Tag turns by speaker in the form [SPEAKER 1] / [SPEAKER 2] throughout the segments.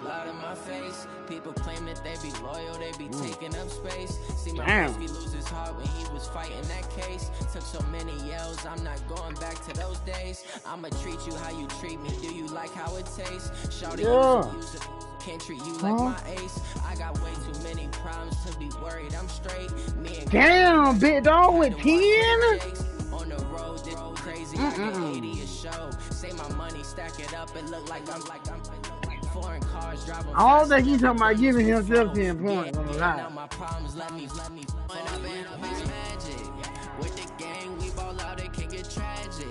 [SPEAKER 1] loud in my face. People claim that they be loyal, they be taking up space. See my Brisky lose his heart when he was fighting that case. Took so many yells, I'm not going back to those days. I'ma treat you how you treat me, do you like how it tastes? Shawty use it, can't treat you like my ace. I got way too many problems to be worried, I'm straight. Me and
[SPEAKER 2] damn, big dog with 10?
[SPEAKER 1] On the road, this crazy, I get 80 a show. Say my money, stack it up, it look like I'm foreign cars driving.
[SPEAKER 2] I don't think he's talking about giving himself 10 points on the line.
[SPEAKER 1] My problems let me when I been up his magic. With the gang, we ball out, it can get tragic.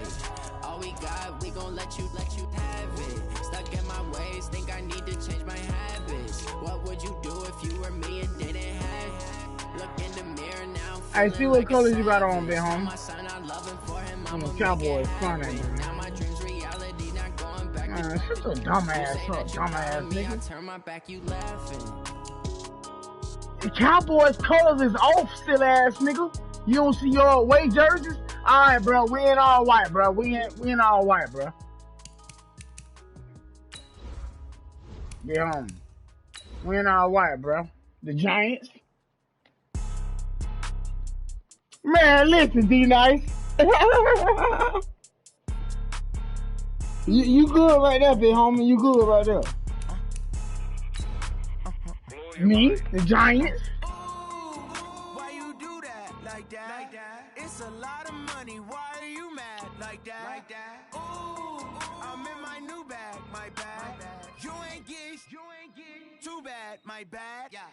[SPEAKER 1] All we got, we gon' let you have it. Stuck in my ways, think I need to change my habits. What would you do if you were me and didn't have it? Look in the mirror now.
[SPEAKER 2] I see what colors you got on, big homie. I'm a Cowboys fan, man. Shut your dumb ass up, dumbass nigga.
[SPEAKER 1] Turn my back, you laughing.
[SPEAKER 2] The Cowboys colors is off, still ass nigga. You don't see your away jerseys? Alright, bro, we in all white, bro. We in all white, bro. Get home. We in all white, bro. The Giants. Man, listen, D-Nice. you good right there, big homie. You good right there. Me, the Giants.
[SPEAKER 1] Why you do that like that? It's a lot of money. Why are you mad like that? Ooh, I'm in my new bag, my bad. You ain't get too bad, my bad. Yeah.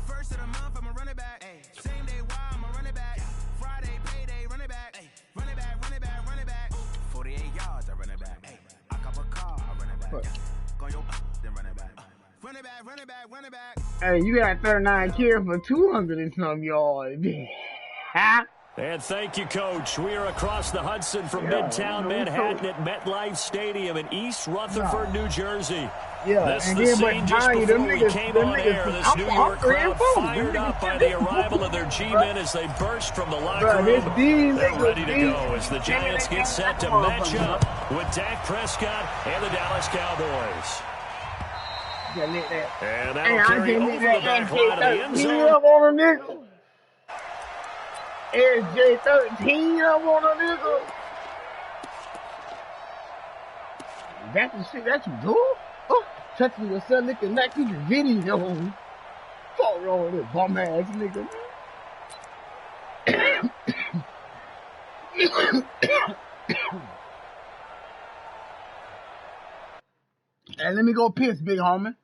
[SPEAKER 1] First of the month, I'ma run it back. Same day, why I'ma run it back. Friday, payday, run it back. Run it back, run it back, run it back. 48 yards, I run it back. I cop a car, I run it back. Go your then run it back. Run it back, run it back, run it back.
[SPEAKER 2] Hey, you got 39 kills for 200 and some yards. Ha!
[SPEAKER 3] And thank you, Coach. We are across the Hudson from Midtown Manhattan at MetLife Stadium in East Rutherford, New Jersey.
[SPEAKER 2] Yeah,
[SPEAKER 3] This
[SPEAKER 2] and
[SPEAKER 3] is the
[SPEAKER 2] then
[SPEAKER 3] scene just before we came on air. This New York crowd fired up by the arrival of their G-men as they burst from the locker room. They're ready to go as the Giants get set to match up with Dak Prescott and the Dallas Cowboys. And that'll carry over the back line of the end zone.
[SPEAKER 2] SJ13 up on a nigga. That's the shit that you do? Oh, touching yourself looking like you can video. Fuck wrong with this bum ass nigga. Hey, let me go piss, big homie.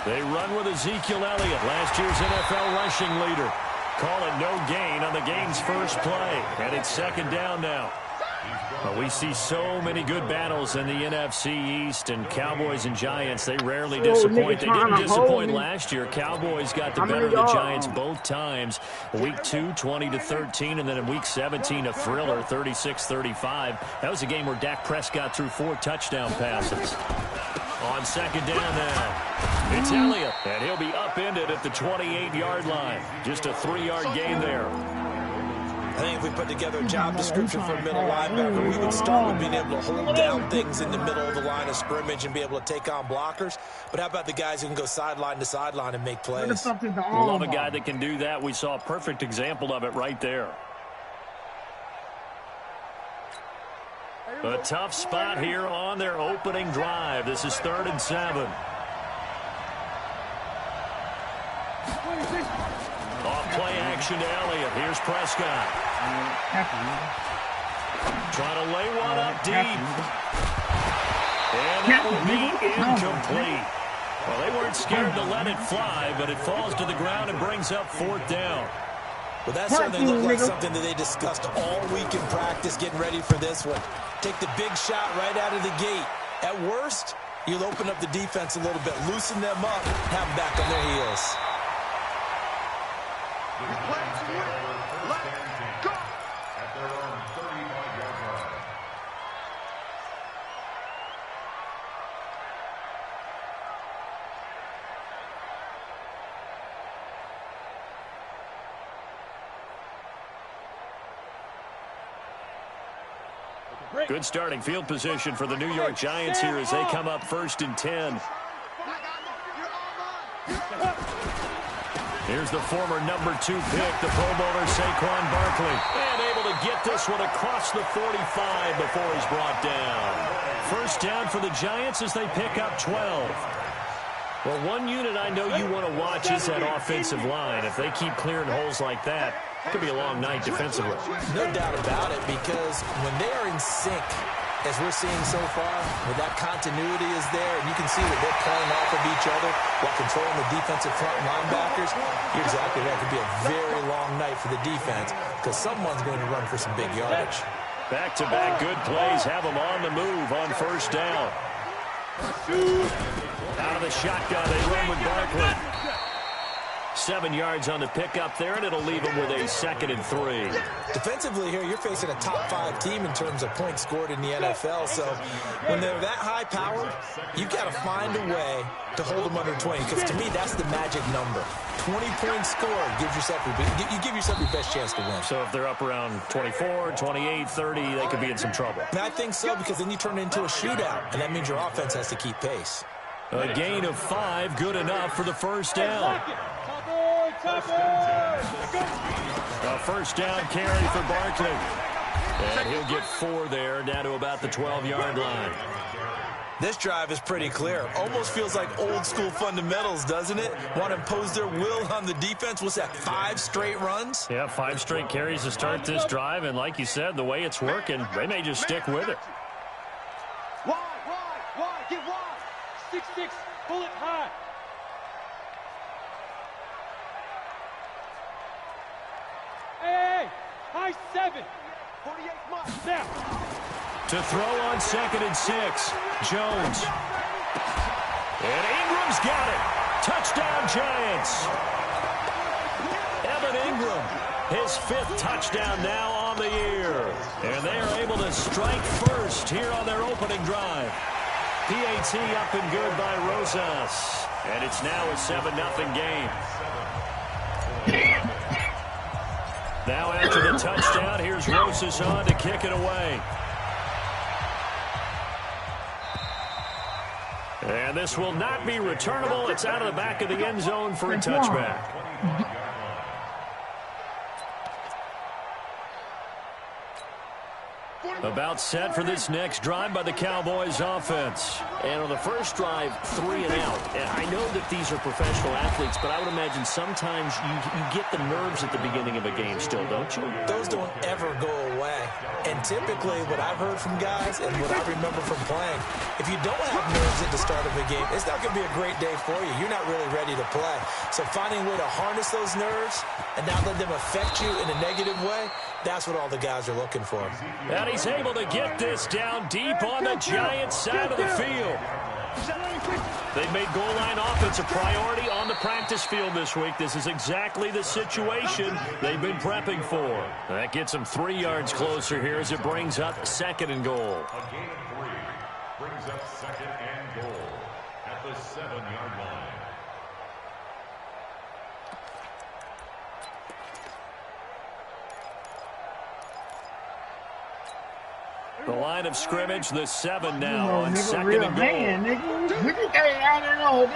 [SPEAKER 3] They run with Ezekiel Elliott, last year's NFL rushing leader. Call it no gain on the game's first play. And it's second down now. Well, we see so many good battles in the NFC East, and Cowboys and Giants, they rarely disappoint. They didn't disappoint last year. Cowboys got the better of the Giants both times. Week 2, 20-13, and then in Week 17, a thriller, 36-35. That was a game where Dak Prescott threw 4 touchdown passes. On second down now, it's Elliott, and he'll be upended at the 28-yard line. Just a 3-yard gain there.
[SPEAKER 4] I think if we put together a job description for a middle linebacker, we would start with being able to hold down things in the middle of the line of scrimmage and be able to take on blockers. But how about the guys who can go sideline to sideline and make plays?
[SPEAKER 3] Love a guy that can do that. We saw a perfect example of it right there. A tough spot here on their opening drive. This is 3rd and 7. Off play action to Elliott. Here's Prescott. Trying to lay one up deep. And that will be incomplete. Well, they weren't scared to let it fly, but it falls to the ground and brings up 4th down.
[SPEAKER 4] Well, that certainly looked like something that they discussed all week in practice, getting ready for this one. Take the big shot right out of the gate. At worst, you'll open up the defense a little bit, loosen them up, have them back on their heels.
[SPEAKER 3] Good starting field position for the New York Giants here as they come up 1st and 10. Here's the former number 2 pick, the Pro Bowler Saquon Barkley. And able to get this one across the 45 before he's brought down. First down for the Giants as they pick up 12. Well, one unit I know you want to watch is that offensive line. If they keep clearing holes like that, it could be a long night defensively.
[SPEAKER 4] No doubt about it, because when they are in sync, as we're seeing so far, where that continuity is there, and you can see that they're playing off of each other while controlling the defensive front linebackers, you're exactly right. It could be a very long night for the defense because someone's going to run for some big yardage.
[SPEAKER 3] Back-to-back good plays have them on the move on first down. Out of the shotgun, they run with Barkley. 7 yards on the pickup there, and it'll leave them with a 2nd and 3.
[SPEAKER 4] Defensively here, you're facing a top 5 team in terms of points scored in the NFL. So when they're that high-powered, you've got to find a way to hold them under 20. Because to me, that's the magic number. 20 points scored gives yourself you give yourself your best chance to win.
[SPEAKER 3] So if they're up around 24, 28, 30, they could be in some trouble.
[SPEAKER 4] And I think so, because then you turn it into a shootout, and that means your offense has to keep pace.
[SPEAKER 3] A gain of 5, good enough for the first down. A first down carry for Barkley. And he'll get 4 there, down to about the 12-yard line.
[SPEAKER 4] This drive is pretty clear. Almost feels like old-school fundamentals, doesn't it? Want to impose their will on the defense. What's that, 5 straight runs?
[SPEAKER 3] Yeah, 5 straight carries to start this drive. And like you said, the way it's working, they may just stick with it.
[SPEAKER 5] Wide, get wide. 6-6, pull it high. Hey, high 7. 48 months. Now.
[SPEAKER 3] To throw on 2nd and 6, Jones. And Ingram's got it. Touchdown, Giants. Evan Ingram, his 5th touchdown now on the year. And they are able to strike first here on their opening drive. PAT up and good by Rosas. And it's now a 7-0 game. Now after the touchdown, here's Rosas on to kick it away. And this will not be returnable. It's out of the back of the end zone for a touchback. About set for this next drive by the Cowboys offense.
[SPEAKER 6] And on the first drive, 3 and out. And I know that these are professional athletes, but I would imagine sometimes you get the nerves at the beginning of a game still, don't you?
[SPEAKER 4] Those don't ever go away. And typically what I've heard from guys and what I remember from playing, if you don't have nerves at the start of a game, it's not going to be a great day for you. You're not really ready to play. So finding a way to harness those nerves and not let them affect you in a negative way, that's what all the guys are looking for.
[SPEAKER 3] And he's able to get this down deep on the Giants side of the field. They've made goal line offense a priority on the practice field this week. This is exactly the situation they've been prepping for. That gets them 3 yards closer here as it brings up 2nd and goal.
[SPEAKER 7] A gain of 3 brings up 2nd and goal at the 7-yard line.
[SPEAKER 3] The line of scrimmage, the 7 now on 2nd and goal.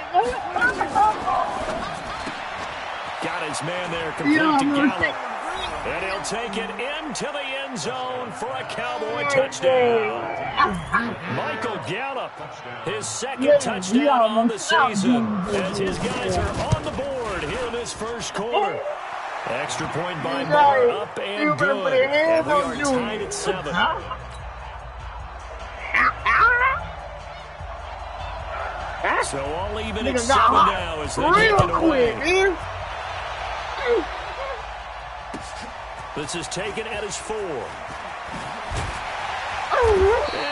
[SPEAKER 3] Got his man there, complete to Gallup. And he'll take it into the end zone for a Cowboy touchdown. Michael Gallup, his 2nd touchdown on the season, as his guys are on the board here in this first quarter. Extra point by Moore, up and good. And we are tied at 7. So all even at 7 now as they take it away. This is taken at his 4. And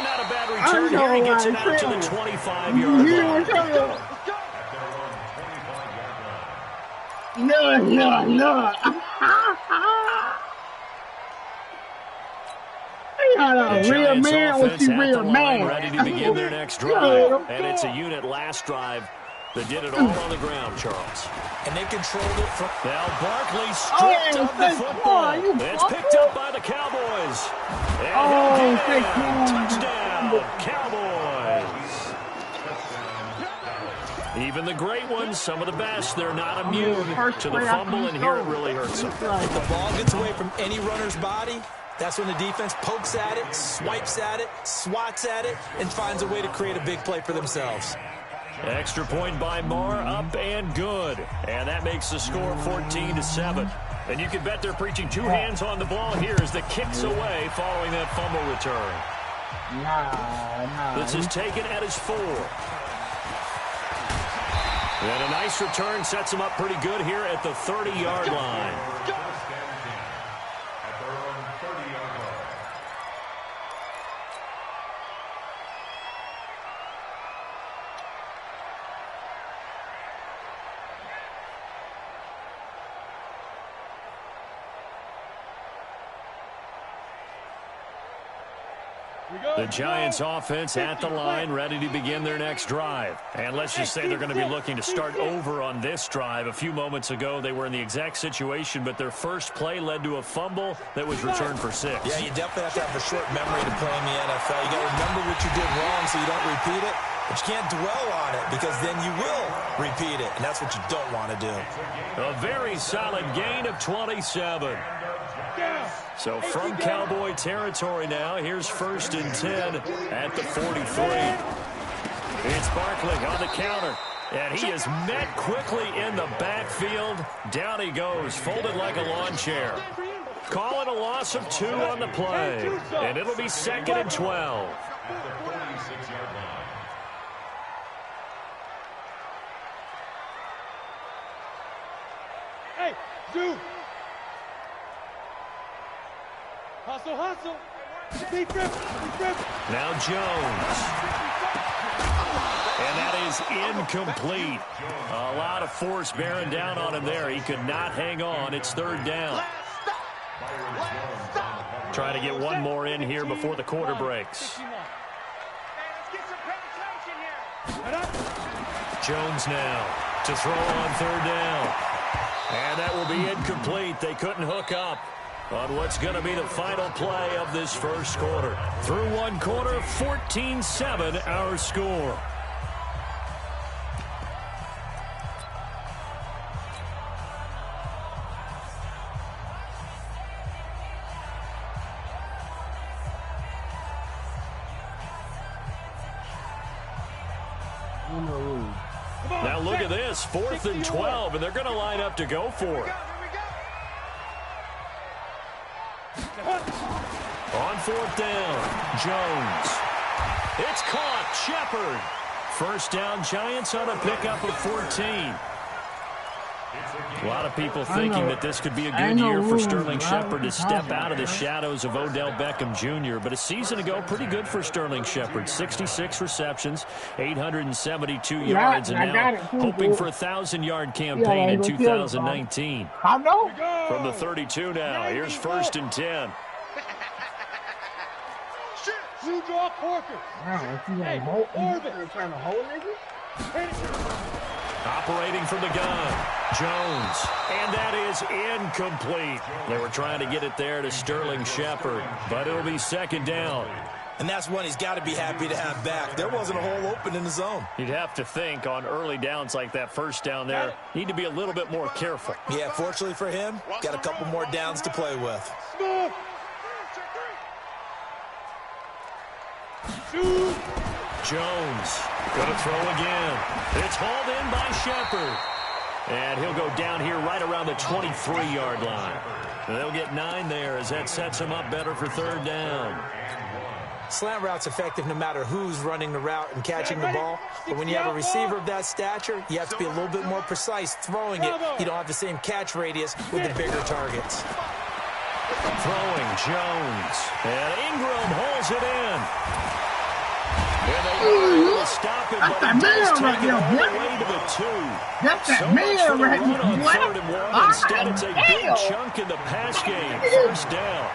[SPEAKER 3] not a bad return here. He gets it out to the 25-yard line.
[SPEAKER 2] No.
[SPEAKER 3] The
[SPEAKER 2] real
[SPEAKER 3] Giants
[SPEAKER 2] man was
[SPEAKER 3] offense
[SPEAKER 2] he
[SPEAKER 3] at
[SPEAKER 2] real
[SPEAKER 3] the line,
[SPEAKER 2] man.
[SPEAKER 3] ready to begin their next drive. And it's a unit last drive that did it all on the ground, Charles.
[SPEAKER 4] And they controlled it from...
[SPEAKER 3] Now Barkley stripped of the football. It's picked up by the Cowboys. And touchdown, Cowboys. Even the great ones, some of the best, they're not immune to the fumble, and here it really hurts them.
[SPEAKER 4] If the ball gets away from any runner's body, that's when the defense pokes at it, swipes at it, swats at it, and finds a way to create a big play for themselves.
[SPEAKER 3] Extra point by Moore, up and good. And that makes the score 14-7. And you can bet they're preaching 2 hands on the ball here as the kick's away following that fumble return. This is taken at his 4. And a nice return sets him up pretty good here at the 30-yard line. The Giants offense at the line, ready to begin their next drive. And let's just say they're going to be looking to start over on this drive. A few moments ago, they were in the exact situation, but their first play led to a fumble that was returned for 6.
[SPEAKER 4] Yeah, you definitely have to have a short memory to play in the NFL. You got to remember what you did wrong so you don't repeat it. But you can't dwell on it because then you will repeat it, and that's what you don't want to do.
[SPEAKER 3] A very solid gain of 27. So from Cowboy territory now, here's 1st and 10 at the 43. It's Barkley on the counter, and he is met quickly in the backfield. Down he goes, folded like a lawn chair. Calling a loss of 2 on the play, and it'll be 2nd and 12.
[SPEAKER 5] Hey, Zoo! Hustle. Deep rip.
[SPEAKER 3] Now Jones. And that is incomplete. A lot of force bearing down on him there. He could not hang on. It's 3rd down. Trying to get one more in here before the quarter breaks. Jones now to throw on 3rd down. And that will be incomplete. They couldn't hook up on what's going to be the final play of this first quarter. Through one quarter, 14-7 our score. Now look at this, 4th and 12, and they're going to line up to go for it. On 4th down, Jones. It's caught, Shepard. First down, Giants on a pickup of 14. A lot of people thinking that this could be a good year for Sterling Shepard to step out of the shadows of Odell Beckham Jr., but a season ago, pretty good for Sterling Shepard. 66 receptions, 872 yards, and now hoping for a 1,000-yard campaign in 2019. From the 32 now, here's 1st and 10.
[SPEAKER 5] You draw Porker.
[SPEAKER 3] Operating from the gun, Jones, and that is incomplete. They were trying to get it there to Sterling Shepard, but it'll be 2nd down.
[SPEAKER 4] And that's one he's got to be happy to have back. There wasn't a hole open in the zone.
[SPEAKER 3] You'd have to think on early downs like that, 1st down there, need to be a little bit more careful.
[SPEAKER 4] Yeah, fortunately for him, got a couple more downs to play with.
[SPEAKER 3] Jones going to throw again. It's hauled in by Shepard. And he'll go down here right around the 23-yard line. And they'll get 9 there as that sets him up better for 3rd down.
[SPEAKER 4] Slant route's effective no matter who's running the route and catching the ball. But when you have a receiver of that stature, you have to be a little bit more precise throwing it. You don't have the same catch radius with the bigger targets.
[SPEAKER 3] Throwing Jones. And Ingram holds it in. And they were able to stop it, but he does take it all the way to the 2.
[SPEAKER 2] That's that
[SPEAKER 3] So
[SPEAKER 2] man
[SPEAKER 3] much for the
[SPEAKER 2] right
[SPEAKER 3] run on
[SPEAKER 2] there.
[SPEAKER 3] 3rd and 1. Instead, it's a big chunk in the pass game. 1st down.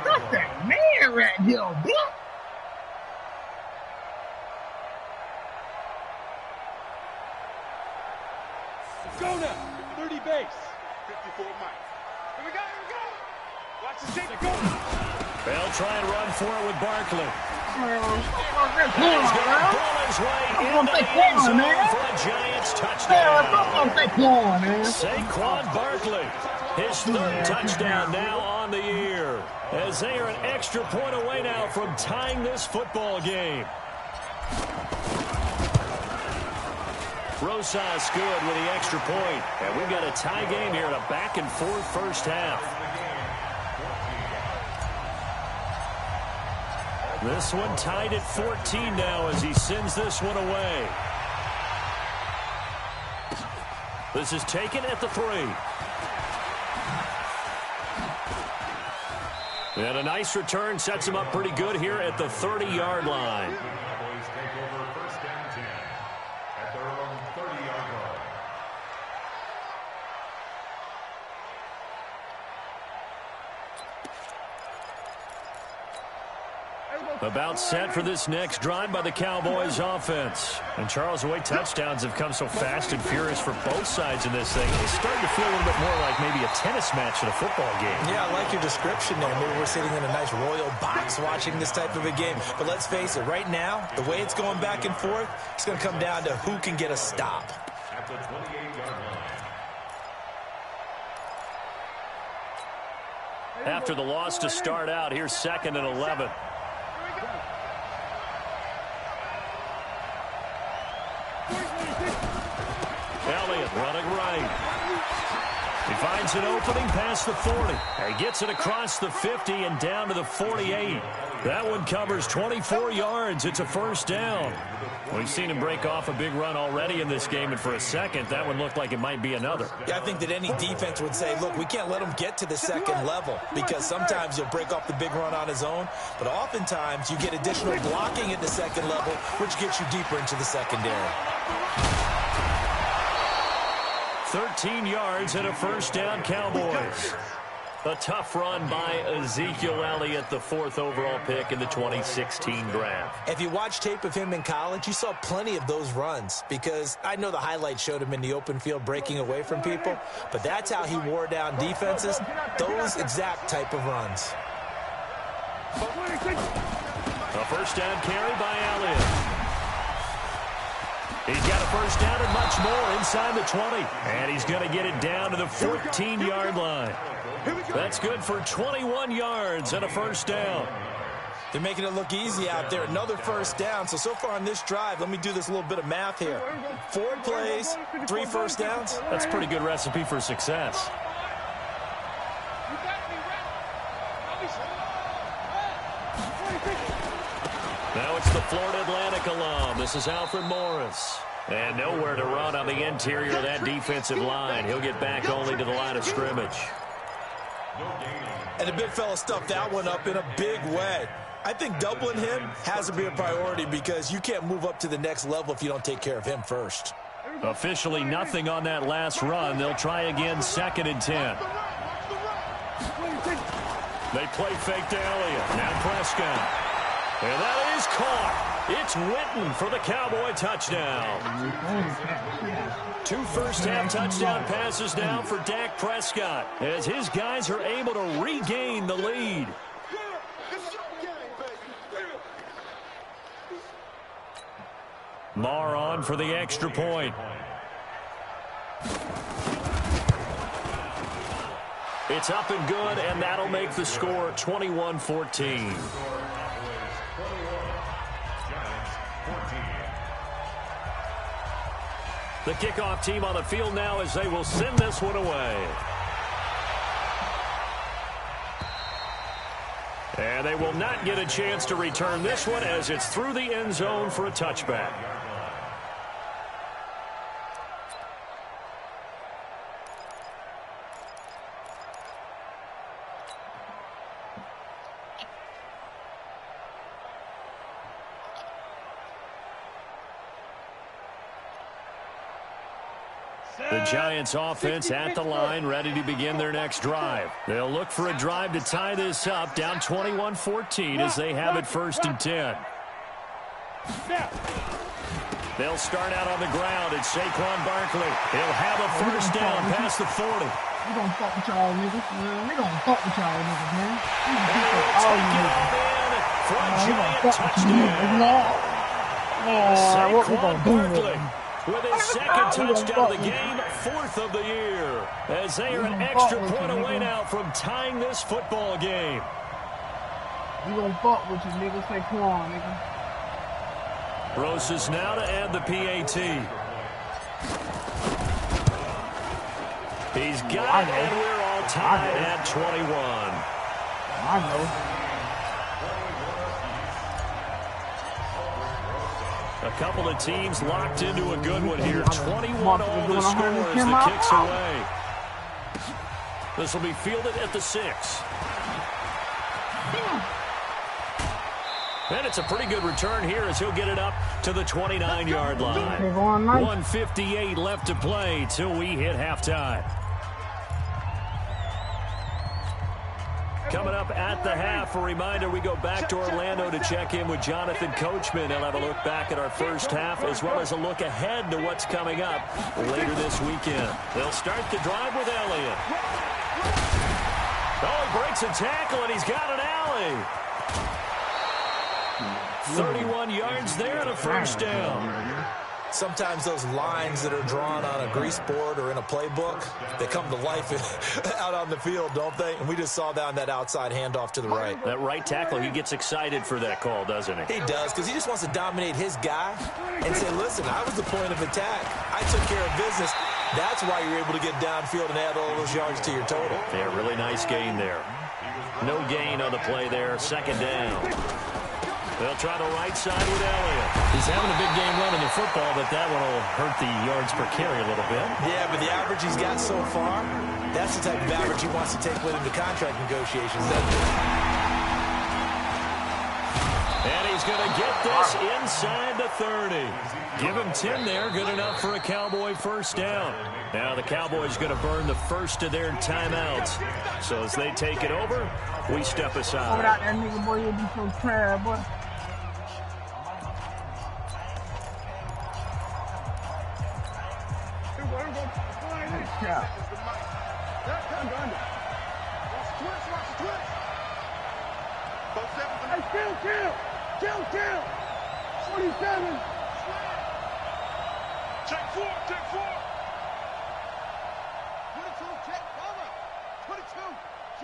[SPEAKER 2] That's that man right here, boy.
[SPEAKER 5] Go now. 30 base. 54 Mike. Here we go. Watch the shape. Go.
[SPEAKER 3] They'll try and run for it with Barkley.
[SPEAKER 2] He's
[SPEAKER 3] going to pull his way into the end zone for a Giants touchdown. Saquon Barkley, his 3rd touchdown now on the year, as they are an extra point away now from tying this football game. Rosas good with the extra point, and we've got a tie game here in a back-and-forth 1st half. This one tied at 14 now as he sends this one away. This is taken at the 3. And a nice return sets him up pretty good here at the 30-yard line.
[SPEAKER 7] Cowboys take over 1st and 10 at their own 30-yard line.
[SPEAKER 3] About set for this next drive by the Cowboys offense. And Charles, the way touchdowns have come so fast and furious for both sides in this thing, it's starting to feel a little bit more like maybe a tennis match in a football game.
[SPEAKER 4] Yeah, I like your description there. Maybe we're sitting in a nice royal box watching this type of a game. But let's face it, right now, the way it's going back and forth, it's going to come down to who can get a stop.
[SPEAKER 7] At the 28-yard line.
[SPEAKER 3] After the loss to start out, here's 2nd and 11. Elliott running right. He finds an opening past the 40. He gets it across the 50 and down to the 48. That one covers 24 yards. It's a 1st down. We've seen him break off a big run already in this game, and for a second, that one looked like it might be another.
[SPEAKER 4] Yeah, I think that any defense would say, look, we can't let him get to the 2nd level, because sometimes he'll break off the big run on his own, but oftentimes you get additional blocking at the 2nd level, which gets you deeper into the secondary.
[SPEAKER 3] 13 yards and a 1st down, Cowboys. A tough run by Ezekiel Elliott, the 4th overall pick in the 2016 draft.
[SPEAKER 4] If you watch tape of him in college, you saw plenty of those runs, because I know the highlights showed him in the open field breaking away from people, but that's how he wore down defenses, those exact type of runs.
[SPEAKER 3] A 1st down carry by Elliott. He's got a 1st down and much more inside the 20. And he's going to get it down to the 14-yard line. That's good for 21 yards and a 1st down.
[SPEAKER 4] They're making it look easy out there. Another first down. So far on this drive, let me do this little bit of math here. 4 plays, 3 first downs.
[SPEAKER 3] That's a pretty good recipe for success. Now it's the Florida Atlantic alum. This is Alfred Morris. And nowhere to run on the interior of that defensive line. He'll get back only to the line of scrimmage.
[SPEAKER 4] And the big fella stuffed that one up in a big way. I think doubling him has to be a priority because you can't move up to the next level if you don't take care of him first.
[SPEAKER 3] Officially nothing on that last run. They'll try again, 2nd and 10. They play fake to Elliott. Now Prescott. And that is caught. It's Witten for the Cowboy touchdown. 2 first-half touchdown passes now for Dak Prescott as his guys are able to regain the lead. Marr on for the extra point. It's up and good, and that'll make the score 21-14. The kickoff team on the field now as they will send this one away. And they will not get a chance to return this one as it's through the end zone for a touchback. The Giants offense at the line, ready to begin their next drive. They'll look for a drive to tie this up, down 21-14 as they have it 1st and 10. They'll start out on the ground. It's Saquon Barkley. He'll have a first down past the 40.
[SPEAKER 2] We gonna fuck with y'all niggas, man. We gonna fuck with y'all niggas, man. We
[SPEAKER 3] gonna take it all in for a giant touchdown. Saquon Barkley with his 2nd touchdown of the game, 4th of the year, as they are an extra point away now from tying this football game.
[SPEAKER 2] We gonna fuck with you, nigga. Saquon, nigga.
[SPEAKER 3] Roses now to add the PAT. He's got it, and we're all tied at 21.
[SPEAKER 2] I know.
[SPEAKER 3] A couple of teams locked into a good one here. 21 all the score as the kicks away. This will be fielded at the 6. And it's a pretty good return here as he'll get it up to the 29-yard line. 1:58 left to play till we hit halftime. Coming up at the half, a reminder, we go back to Orlando to check in with Jonathan Coachman. He'll have a look back at our first half as well as a look ahead to what's coming up later this weekend. They'll start the drive with Elliott. Oh, he breaks a tackle, and he's got an alley. 31 yards there and a first down.
[SPEAKER 4] Sometimes those lines that are drawn on a grease board or in a playbook, they come to life out on the field, don't they? And we just saw that on that outside handoff to the right.
[SPEAKER 3] That right tackle, he gets excited for that call, doesn't he?
[SPEAKER 4] He does, because he just wants to dominate his guy and say, listen, I was the point of attack. I took care of business. That's why you're able to get downfield and add all those yards to your total.
[SPEAKER 3] Yeah, really nice gain there. No gain on the play there. 2nd down. They'll try the right side with Elliott. He's having a big game running the football, but that one will hurt the yards per carry a little bit.
[SPEAKER 4] Yeah, but the average he's got so far, that's the type of average he wants to take with him to contract negotiations.
[SPEAKER 3] And he's going to get this inside the 30. Give him 10 there, good enough for a Cowboy first down. Now the Cowboys going to burn the first of their timeouts. So as they take it over, we step aside.
[SPEAKER 2] Without that nigga, boy, you'll be so tired, boy. Yeah. Kill. 47.
[SPEAKER 5] Check 4. 22, check, cover. 22,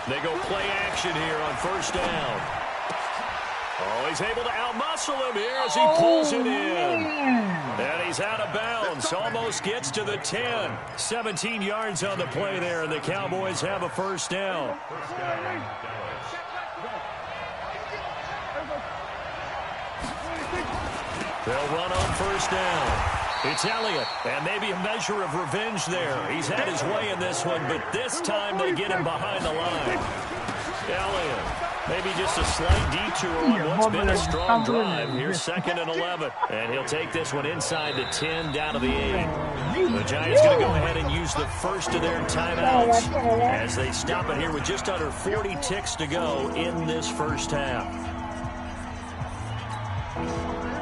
[SPEAKER 3] They go play action here on first down. Oh, he's able to outmuscle him here as he pulls it in. And he's out of bounds. Almost gets to the 10. 17 yards on the play there, and the Cowboys have a first down. They'll run on first down. It's Elliott, and maybe a measure of revenge there. He's had his way in this one, but this time they get him behind the line. Elliott, maybe just a slight detour on what's been a strong drive. Here's 2nd and 11, and he'll take this one inside the 10, down to the 8. The Giants going to go ahead and use the first of their timeouts as they stop it here with just under 40 ticks to go in this first half.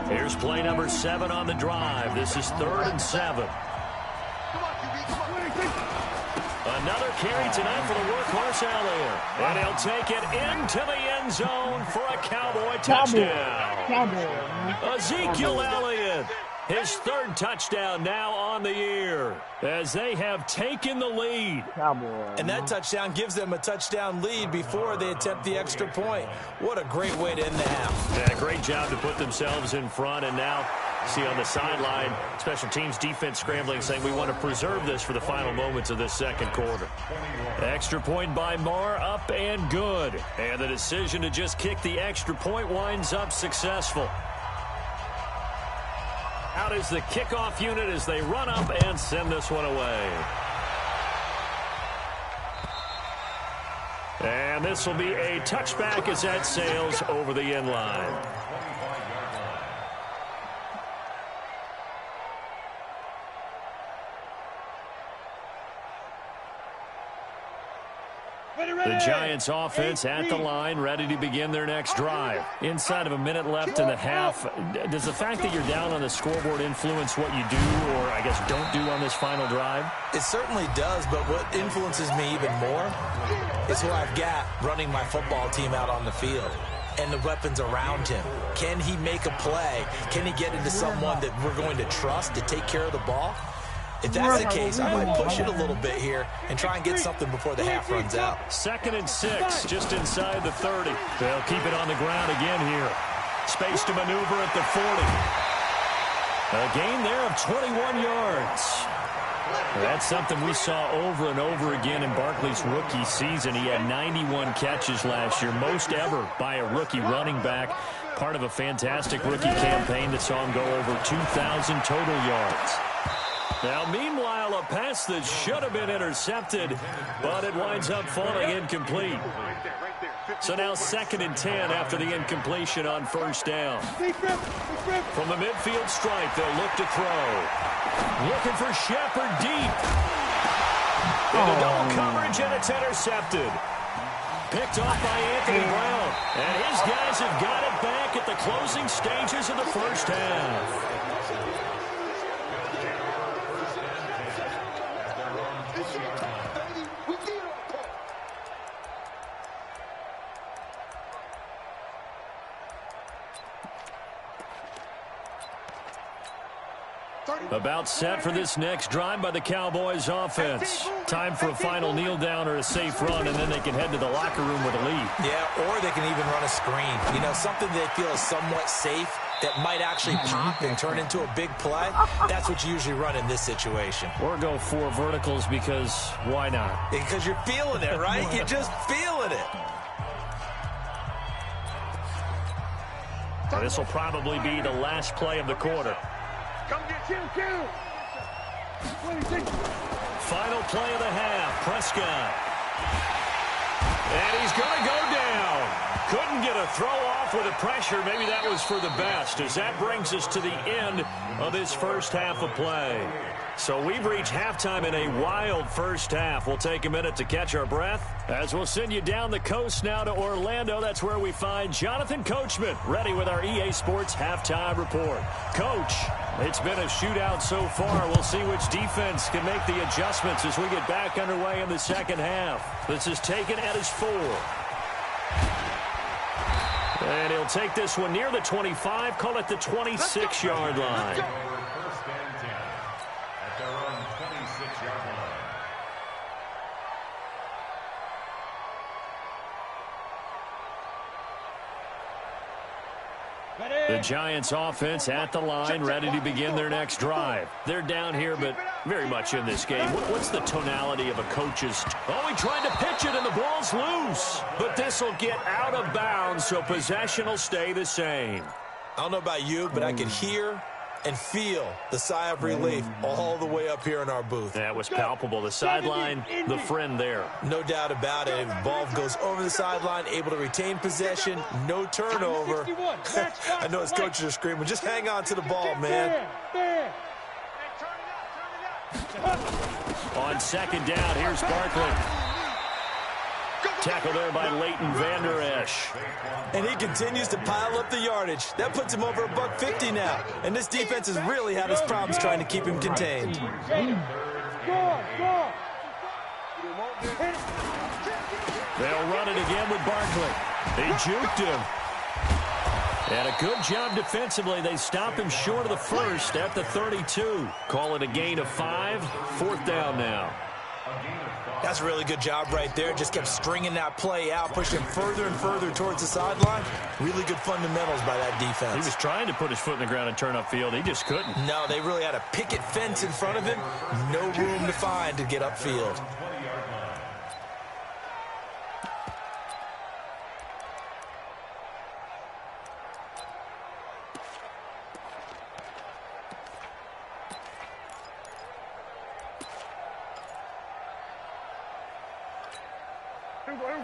[SPEAKER 3] Here's play number 7 on the drive. This is 3rd and 7. Another carry tonight for the workhorse Elliott. And he'll take it into the end zone for a Cowboy touchdown. Ezekiel Elliott, his 3rd touchdown now on the year as they have taken the lead.
[SPEAKER 4] And that touchdown gives them a touchdown lead before they attempt the extra point. What a great way to end the half.
[SPEAKER 3] Yeah, great job to put themselves in front, and now see on the sideline, special teams defense scrambling, saying we want to preserve this for the final moments of this second quarter. Extra point by Marr, up and good. And the decision to just kick the extra point winds up successful. Out is the kickoff unit as they run up and send this one away. And this will be a touchback as that sails over the end line. The Giants offense at the line, ready to begin their next drive. Inside of a minute left in the half, does the fact that you're down on the scoreboard influence what you do, or I guess don't do on this final drive?
[SPEAKER 4] It certainly does, but what influences me even more is who I've got running my football team out on the field and the weapons around him. Can he make a play? Can he get into someone that we're going to trust to take care of the ball? If that's the case, I might push it a little bit here and try and get something before the half runs out.
[SPEAKER 3] 2nd and 6, just inside the 30. They'll keep it on the ground again here. Space to maneuver at the 40. A gain there of 21 yards. That's something we saw over and over again in Barkley's rookie season. He had 91 catches last year, most ever by a rookie running back. Part of a fantastic rookie campaign that saw him go over 2,000 total yards. Now, meanwhile, a pass that should have been intercepted, but it winds up falling incomplete. So now 2nd and 10 after the incompletion on first down. From the midfield stripe, they'll look to throw. Looking for Shepard deep. Into double coverage, and it's intercepted. Picked off by Anthony Brown. And his guys have got it back at the closing stages of the first half. About set for this next drive by the Cowboys offense. Time for a final kneel down or a safe run, and then they can head to the locker room with a lead.
[SPEAKER 4] Yeah, or they can even run a screen. You know, something they feel is somewhat safe that might actually pop and turn into a big play. That's what you usually run in this situation.
[SPEAKER 3] Or go 4 verticals because why not?
[SPEAKER 4] Because you're feeling it, right? You're just feeling it.
[SPEAKER 3] And this will probably be the last play of the quarter.
[SPEAKER 5] Come get you,
[SPEAKER 3] Final play of the half, Prescott. And he's going to go down. Couldn't get a throw off with the pressure. Maybe that was for the best, as that brings us to the end of this first half of play. So we've reached halftime in a wild first half. We'll take a minute to catch our breath as we'll send you down the coast now to Orlando. That's where we find Jonathan Coachman, ready with our EA Sports halftime report. Coach, it's been a shootout so far. We'll see which defense can make the adjustments as we get back underway in the second half. This is taken at his 4. And he'll take this one near the 25, call it the 26-yard line. The Giants offense at the line, ready to begin their next drive. They're down here, but very much in this game. What's the tonality of a coach's... Oh, he tried to pitch it, and the ball's loose. But this will get out of bounds, so possession will stay the same.
[SPEAKER 4] I don't know about you, but I could hear and feel the sigh of relief all the way up here in our booth.
[SPEAKER 3] That was palpable. The sideline, the friend there.
[SPEAKER 4] No doubt about it. The ball goes over the sideline, able to retain possession, no turnover. I know his coaches are screaming, just hang on to the ball, man.
[SPEAKER 3] On second down, here's Barkley. Tackle there by Leighton Vander Esch.
[SPEAKER 4] And he continues to pile up the yardage. That puts him over $150 now. And this defense has really had its problems trying to keep him contained.
[SPEAKER 3] They'll run it again with Barkley. They juked him. And a good job defensively. They stop him short of the first at the 32. Call it a gain of 5. 4th down now.
[SPEAKER 4] That's a really good job right there. Just kept stringing that play out, pushing him further and further towards the sideline. Really good fundamentals by that defense.
[SPEAKER 3] He was trying to put his foot in the ground and turn upfield. He just couldn't.
[SPEAKER 4] No, they really had a picket fence in front of him. No room to find to get upfield.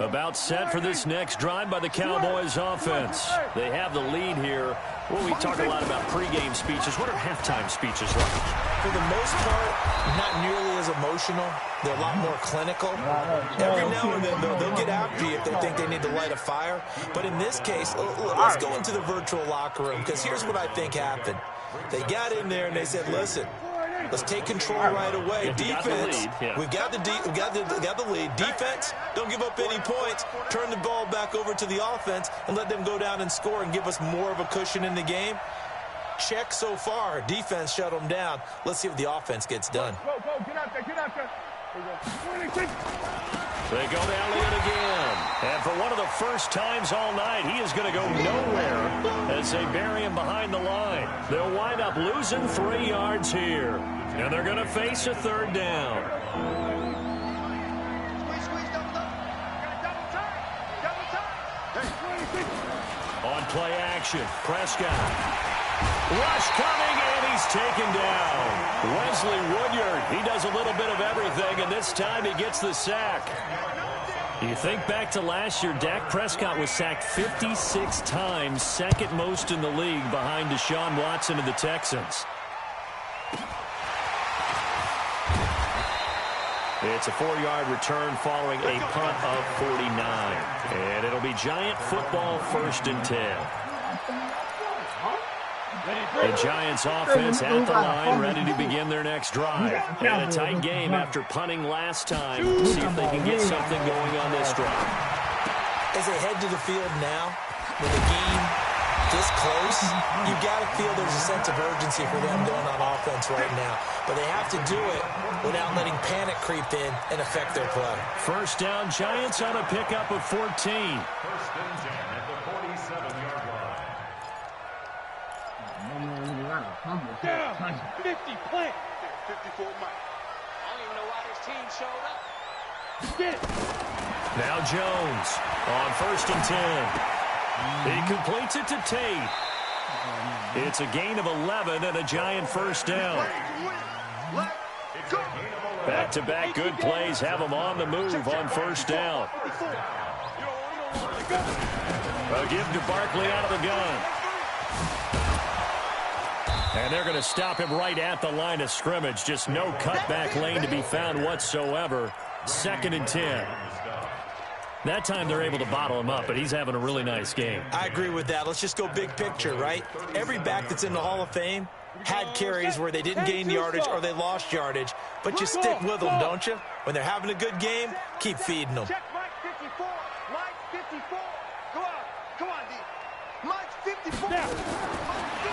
[SPEAKER 3] About set for this next drive by the Cowboys offense. They have the lead here. Well, we talk a lot about pregame speeches. What are halftime speeches like?
[SPEAKER 4] For the most part, not nearly as emotional. They're a lot more clinical. Every now and then, though, they'll get after you if they think they need to light a fire. But in this case, let's go into the virtual locker room, because here's what I think happened. They got in there and they said, listen, let's take control right away. Defense, we've got the lead. Defense, don't give up any points. Turn the ball back over to the offense and let them go down and score and give us more of a cushion in the game. Check so far. Defense shut them down. Let's see if the offense gets done.
[SPEAKER 2] Go, get out there, get out there.
[SPEAKER 3] They go to Elliott again. And for one of the first times all night, he is going to go nowhere as they bury him behind the line. They'll wind up losing 3 yards here. And they're going to face a 3rd down. On play action, Prescott. Rush coming, and he's taken down. Wesley Woodyard, he does a little bit of everything, and this time he gets the sack. You think back to last year, Dak Prescott was sacked 56 times, second most in the league behind Deshaun Watson of the Texans. It's a 4-yard return following a punt of 49. And it'll be Giant football 1st and 10. The Giants offense at the line, ready to begin their next drive. And a tight game after punting last time. See if they can get something going on this drive.
[SPEAKER 4] As they head to the field now, with the game this close, you got to feel there's a sense of urgency for them going on offense right now. But they have to do it without letting panic creep in and affect their play.
[SPEAKER 3] 1st down, Giants on a pickup of 14.
[SPEAKER 7] 1st and 10 at the 47-yard line.
[SPEAKER 5] Down, 50, plant. 54 Mike.
[SPEAKER 8] I don't even know why this team showed up.
[SPEAKER 5] Get it.
[SPEAKER 3] Now Jones on 1st and 10. He completes it to Tate. It's a gain of 11 and a Giant 1st down. Back-to-back good plays have them on the move on 1st down. A give to Barkley out of the gun. And they're going to stop him right at the line of scrimmage. Just no cutback lane to be found whatsoever. 2nd and 10. That time they're able to bottle him up, but he's having a really nice game.
[SPEAKER 4] I agree with that. Let's just go big picture, right? Every back that's in the Hall of Fame had carries where they didn't gain yardage or they lost yardage, but you stick with them, don't you? When they're having a good game, keep feeding them.
[SPEAKER 1] Check Mike 54. Mike 54. Go out. Come on, D. Mike 54.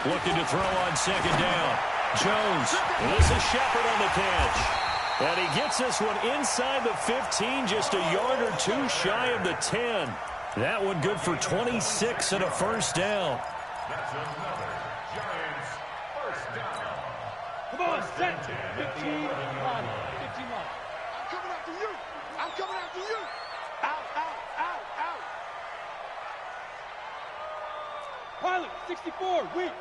[SPEAKER 3] Looking to throw on 2nd down. Jones. This is Shepard on the catch. And he gets this one inside the 15, just a yard or 2 shy of the 10. That one good for 26 and a 1st down.
[SPEAKER 7] another Giants first down.
[SPEAKER 5] Come on, set. 15 line. 15 line.
[SPEAKER 9] I'm coming after you. I'm coming after you. Out, out, out, out.
[SPEAKER 5] Pilot, 64, weak.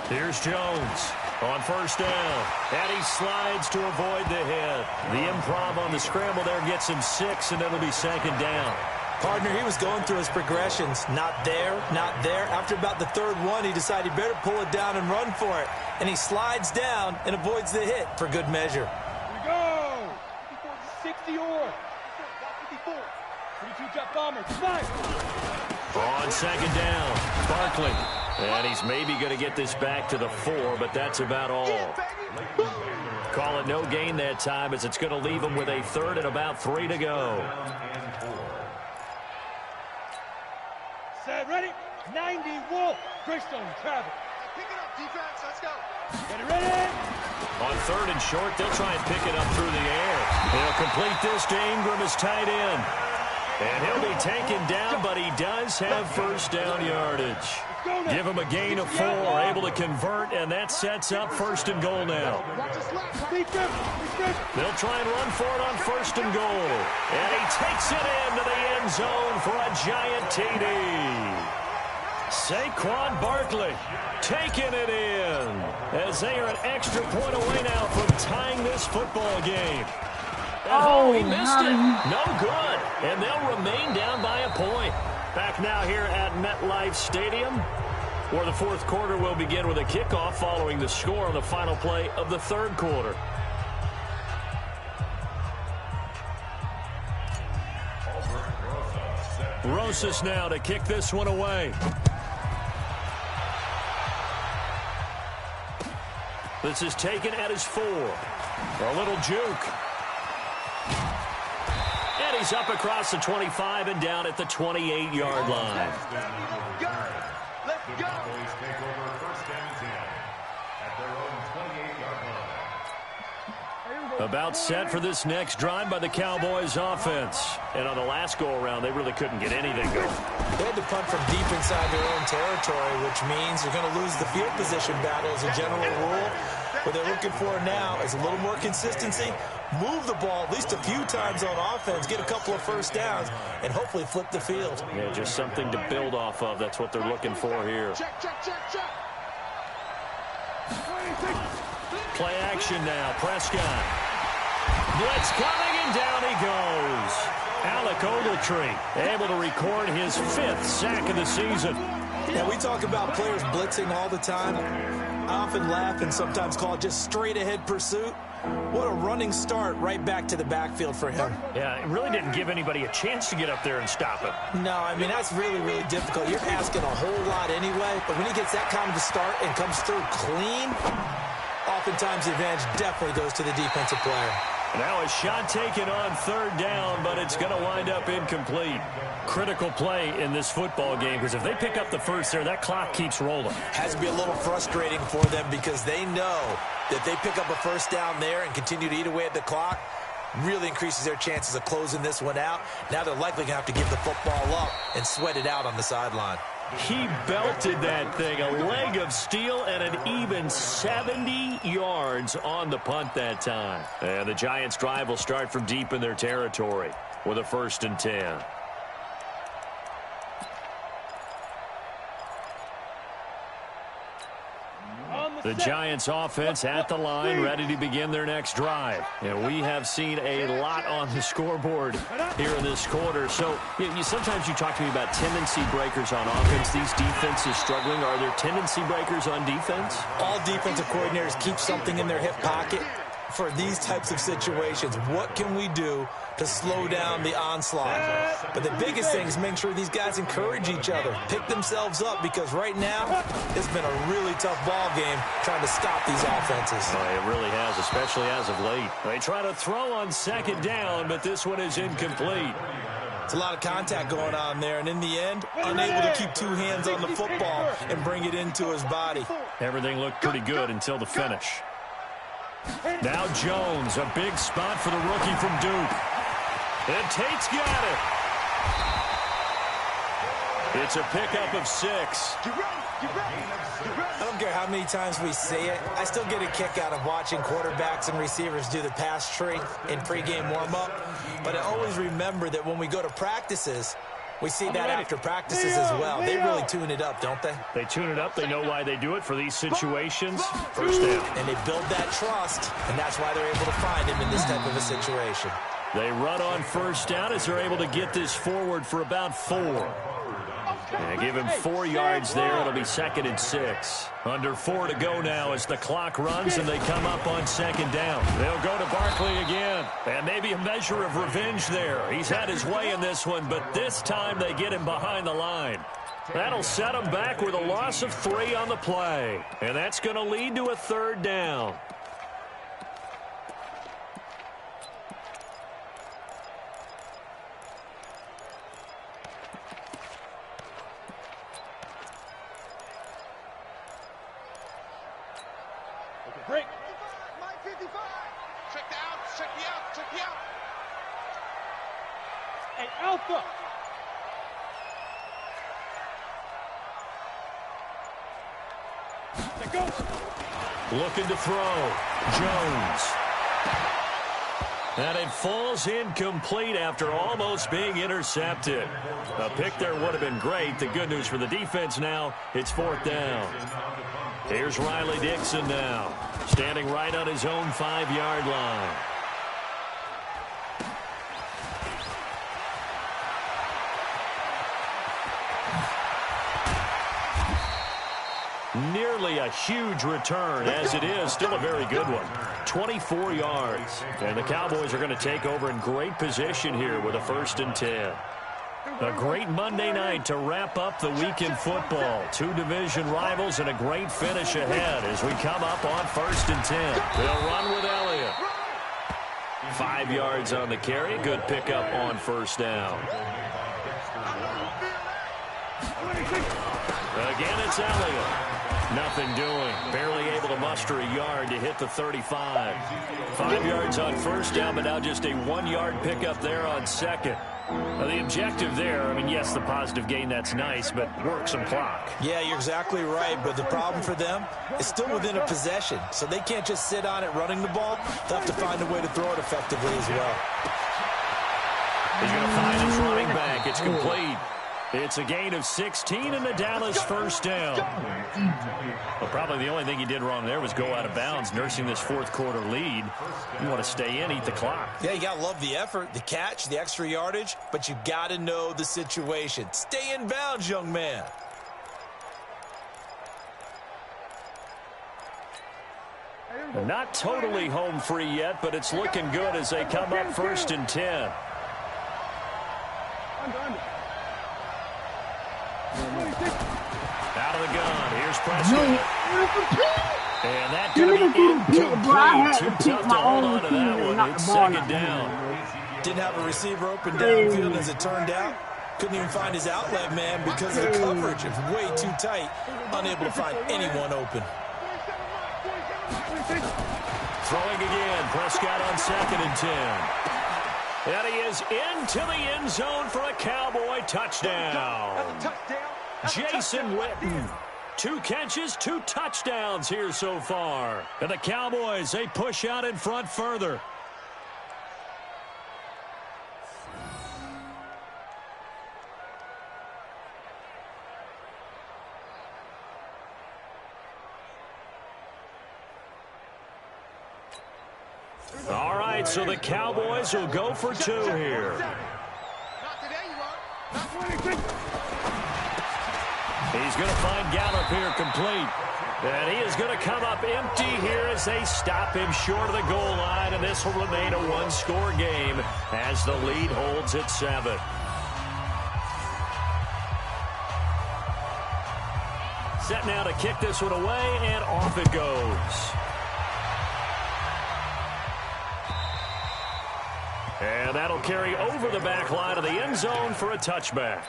[SPEAKER 3] Here's Jones on first down. And he slides to avoid the hit. The improv on the scramble there gets him 6, and it'll be second down.
[SPEAKER 4] Partner, he was going through his progressions. Not there, not there. After about the third one, he decided he better pull it down and run for it. And he slides down and avoids the hit for good measure.
[SPEAKER 5] Here we go. 60 or 54. 32 jet bomber. Fire.
[SPEAKER 3] On second down, Barkley. And he's maybe going to get this back to the 4, but that's about all. Call it no gain that time, as it's going to leave him with a third and about 3 to go.
[SPEAKER 5] Set, ready? 90, Wolf. Greystone, travel.
[SPEAKER 9] Pick it up, defense. Let's go.
[SPEAKER 5] Get it ready.
[SPEAKER 3] On third and short, they'll try and pick it up through the air. They'll complete this to Ingram as tight end. And he'll be taken down, but he does have first down yardage. Give him a gain of 4, able to convert, and that sets up first and goal now. They'll try and run for it on first and goal. And he takes it into the end zone for a giant TD. Saquon Barkley taking it in as they are an extra point away now from tying this football game. Oh, he missed it. No good. And they'll remain down by a point. Back now here at MetLife Stadium, where the fourth quarter will begin with a kickoff following the score on the final play of the third quarter. Rosas now to kick this one away. This is taken at his 4. A little juke. And he's up across the 25 and down at the 28-yard line.
[SPEAKER 9] Let's go.
[SPEAKER 7] Boys take over first and 10 at their own 28-yard line.
[SPEAKER 3] About set for this next drive by the Cowboys offense. And on the last go-around, they really couldn't get anything going.
[SPEAKER 4] They had to punt from deep inside their own territory, which means you're going to lose the field position battle as a general rule. What they're looking for now is a little more consistency, move the ball at least a few times on offense, get a couple of first downs, and hopefully flip the field.
[SPEAKER 3] Yeah, just something to build off of. That's what they're looking for here.
[SPEAKER 9] Check, check, check, check.
[SPEAKER 3] Play action now. Prescott. Blitz coming, and down he goes. Alec Ogletree able to record his 5th sack of the season.
[SPEAKER 4] Now, we talk about players blitzing all the time. I often laugh and sometimes call it just straight-ahead pursuit. What a running start right back to the backfield for him.
[SPEAKER 3] Yeah, it really didn't give anybody a chance to get up there and stop him.
[SPEAKER 4] No, I mean, that's really, really difficult. You're asking a whole lot anyway, but when he gets that kind of a start and comes through clean, oftentimes the advantage definitely goes to the defensive player.
[SPEAKER 3] Now a shot taken on third down, but it's going to wind up incomplete. Critical play in this football game, because if they pick up the first there, that clock keeps rolling.
[SPEAKER 4] Has to be a little frustrating for them because they know that they pick up a first down there and continue to eat away at the clock, really increases their chances of closing this one out. Now they're likely going to have to give the football up and sweat it out on the sideline.
[SPEAKER 3] He belted that thing, a leg of steel, and an even 70 yards on the punt that time. And the Giants' drive will start from deep in their territory with a 1st and 10. The Giants offense at the line, ready to begin their next drive. And we have seen a lot on the scoreboard here in this quarter. So sometimes you talk to me about tendency breakers on offense. These defenses struggling. Are there tendency breakers on defense?
[SPEAKER 4] All defensive coordinators keep something in their hip pocket for these types of situations. What can we do to slow down the onslaught? But the biggest thing is making sure these guys encourage each other, pick themselves up, because right now it's been a really tough ball game trying to stop these offenses.
[SPEAKER 3] It really has, especially as of late. They try to throw on second down, but this one is incomplete.
[SPEAKER 4] It's a lot of contact going on there, and in the end, unable to keep 2 hands on the football and bring it into his body.
[SPEAKER 3] Everything looked pretty good until the finish. Now Jones, a big spot for the rookie from Duke. And Tate's got it. It's a pickup of 6.
[SPEAKER 4] I don't care how many times we say it, I still get a kick out of watching quarterbacks and receivers do the pass tree in pregame warm-up. But I always remember that when we go to practices, we see that after practices as well. They really tune it up, don't they?
[SPEAKER 3] They tune it up. They know why they do it for these situations. First down.
[SPEAKER 4] And they build that trust, and that's why they're able to find him in this type of a situation.
[SPEAKER 3] They run on first down as they're able to get this forward for about 4. And give him 4 yards there. It'll be 2nd and 6. Under 4 to go now as the clock runs and they come up on 2nd down. They'll go to Barkley again. And maybe a measure of revenge there. He's had his way in this one, but this time they get him behind the line. That'll set him back with a loss of 3 on the play. And that's going to lead to a 3rd down.
[SPEAKER 5] Break.
[SPEAKER 9] My 55. Check the out. Check the out. Check the out.
[SPEAKER 5] Hey, Alpha. There goes.
[SPEAKER 3] Looking to throw. Jones. And it falls incomplete after almost being intercepted. A pick there would have been great. The good news for the defense now, it's 4th down. Here's Riley Dixon now, standing right on his own 5-yard line. Nearly a huge return, as it is still a very good one. 24 yards. And the Cowboys are going to take over in great position here with a 1st and 10. A great Monday night to wrap up the week in football. 2 division rivals and a great finish ahead as we come up on 1st and 10. They'll run with Elliott. 5 yards on the carry. Good pickup on 1st down. Again, it's Elliott. Nothing doing. Barely able to muster a yard to hit the 35. 5 yards on 1st down, but now just a 1-yard pickup there on 2nd. Now, the objective there, I mean, yes, the positive gain, that's nice, but work some clock.
[SPEAKER 4] Yeah, you're exactly right, but the problem for them is still within a possession, so they can't just sit on it running the ball. They'll have to find a way to throw it effectively as well.
[SPEAKER 3] He's going to find his running back. It's complete. It's a gain of 16 and the Dallas 1st down. Well, probably the only thing he did wrong there was go out of bounds, nursing this 4th quarter lead. You want to stay in, eat the clock.
[SPEAKER 4] Yeah, you got to love the effort, the catch, the extra yardage, but you got to know the situation. Stay in bounds, young man.
[SPEAKER 3] Not totally home free yet, but it's looking good as they come up 1st and 10. Out of the gun. Here's Prescott. And that could be incomplete. Too tough to hold on to that one. It's 2nd down.
[SPEAKER 4] Didn't have a receiver open downfield as it turned out. Couldn't even find his outlet man because of the coverage. It was way too tight. Unable to find anyone open.
[SPEAKER 3] Throwing again. Prescott on 2nd and 10. And he is into the end zone for a Cowboy touchdown. Jason Witten. 2 catches, 2 touchdowns here so far. And the Cowboys, they push out in front further. All right, so the Cowboys will go for 2 here. He's going to find Gallup here complete. And he is going to come up empty here as they stop him short of the goal line. And this will remain a 1-score game as the lead holds at 7. Set now to kick this one away, and off it goes. And that'll carry over the back line of the end zone for a touchback.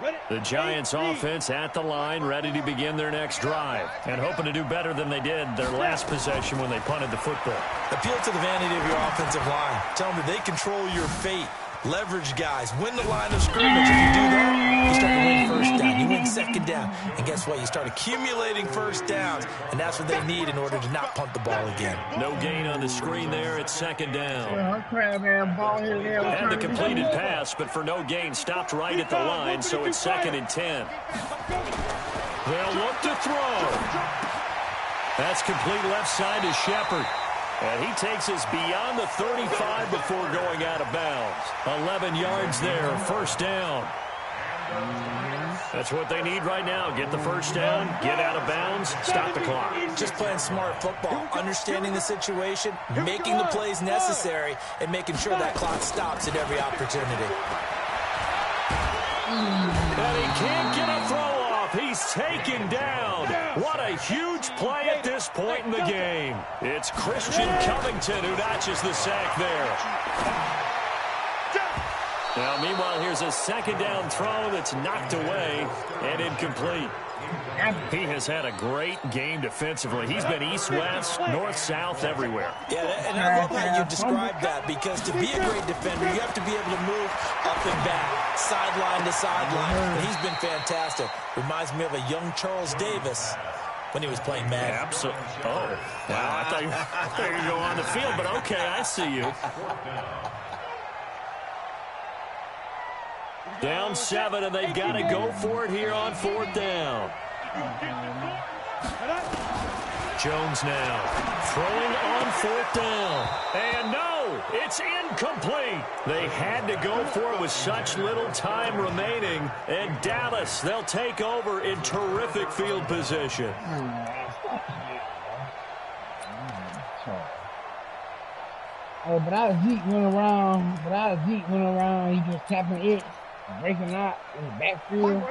[SPEAKER 5] Ready?
[SPEAKER 3] The Giants offense at the line, ready to begin their next drive, and hoping to do better than they did their last possession when they punted the football.
[SPEAKER 4] Appeal to the vanity of your offensive line. Tell them that they control your fate. Leverage guys. Win the line of scrimmage. If you do that, you start to win first down. You win second down. And guess what? You start accumulating first downs, and that's what they need in order to not punt the ball again.
[SPEAKER 3] No gain on the screen there. It's second down.
[SPEAKER 2] And
[SPEAKER 3] the completed pass, but for no gain, stopped right at the line, so it's 2nd and 10. They'll look to throw. That's complete left side to Shepard. And he takes us beyond the 35 before going out of bounds. 11 yards there, first down. That's what they need right now. Get the first down, get out of bounds, stop the clock.
[SPEAKER 4] Just playing smart football, understanding the situation, making the plays necessary, and making sure that clock stops at every opportunity.
[SPEAKER 3] And he can't get a throw off. He's taken down. What a huge play at this point in the game. It's Christian Covington who notches the sack there. Now, meanwhile, here's a second down throw that's knocked away and incomplete. He has had a great game defensively. He's been east-west, north-south, everywhere.
[SPEAKER 4] Yeah, and I love how you described that, because to be a great defender, you have to be able to move up and back, sideline to sideline. And he's been fantastic. Reminds me of a young Charles Davis when he was playing Madden.
[SPEAKER 3] Absolutely. Oh, wow. I thought you were going to go on the field, but okay, I see you. Down 7, and they've got to go for it here on 4th down. Jones now throwing on 4th down. And no, it's incomplete. They had to go for it with such little time remaining. And Dallas, they'll take over in terrific field position.
[SPEAKER 2] Oh, but I Zeke went around. He just tapping it, breaking out in the backfield.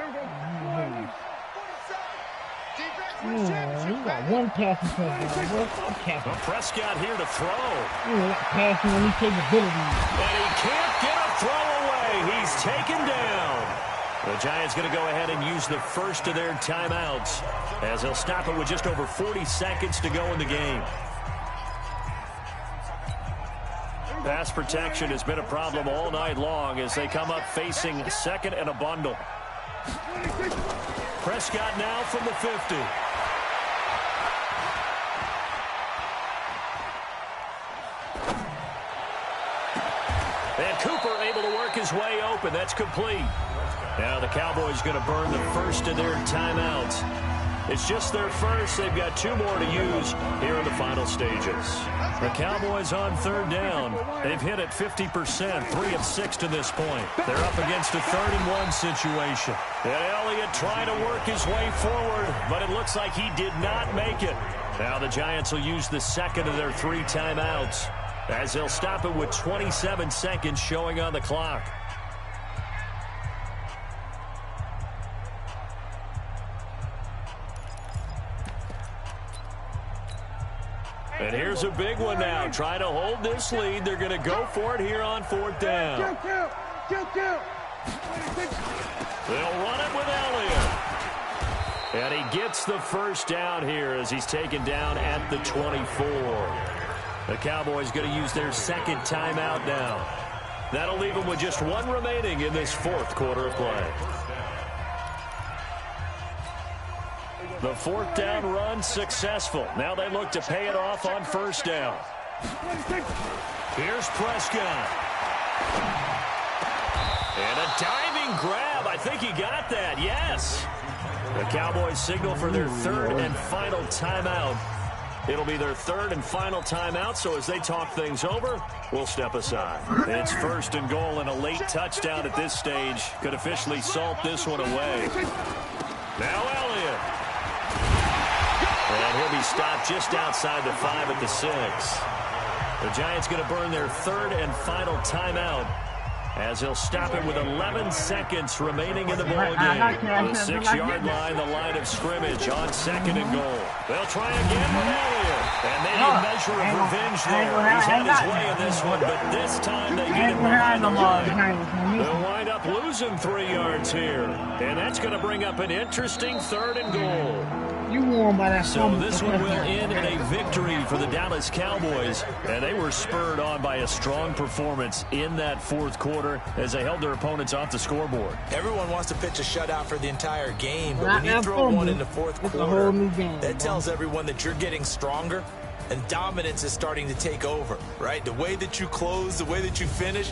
[SPEAKER 2] He got one passing touchdown.
[SPEAKER 3] Prescott here to throw.
[SPEAKER 2] Passing when he capabilities.
[SPEAKER 3] And he can't get a throw away. He's taken down. The Giants going to go ahead and use the first of their timeouts, as they'll stop it with just over 40 seconds to go in the game. Pass protection has been a problem all night long as they come up facing second and a bundle. Prescott now from the 50. And Cooper able to work his way open. That's complete. Now the Cowboys going to burn the first of their timeouts. It's just their first. They've got 2 more to use here in the final stages. The Cowboys on 3rd down. They've hit it 50%, 3 of 6 to this point. They're up against a 3rd and 1 situation. And Elliott trying to work his way forward, but it looks like he did not make it. Now the Giants will use the second of their 3 timeouts, as they'll stop it with 27 seconds showing on the clock. And here's a big one now. Trying to hold this lead. They're going to go for it here on 4th down. They'll run it with Elliott. And he gets the first down here as he's taken down at the 24. The Cowboys going to use their second timeout now. That'll leave them with just 1 remaining in this 4th quarter of play. The 4th down run successful. Now they look to pay it off on 1st down. Here's Prescott. And a diving grab. I think he got that. Yes. The Cowboys signal for their 3rd and final timeout. It'll be their 3rd and final timeout, so as they talk things over, we'll step aside. It's 1st and goal, and a late touchdown at this stage could officially salt this one away. Now Elliott. And he'll be stopped just outside the 5 at the 6. The Giants going to burn their 3rd and final timeout, as he'll stop it with 11 seconds remaining in the ball game. The 6-yard line, the line of scrimmage on 2nd and goal. They'll try again with Elliott. And maybe a measure of revenge there. He's had his way in this one, but this time they get it behind the line. They'll wind up up losing 3 yards here. And that's going to bring up an interesting 3rd and goal.
[SPEAKER 2] You won by that.
[SPEAKER 3] So this one will end in a victory for the Dallas Cowboys. And they were spurred on by a strong performance in that 4th quarter as they held their opponents off the scoreboard.
[SPEAKER 4] Everyone wants to pitch a shutout for the entire game, but when you throw one in the 4th quarter, that tells everyone that you're getting stronger and dominance is starting to take over, right? The way that you close, the way that you finish,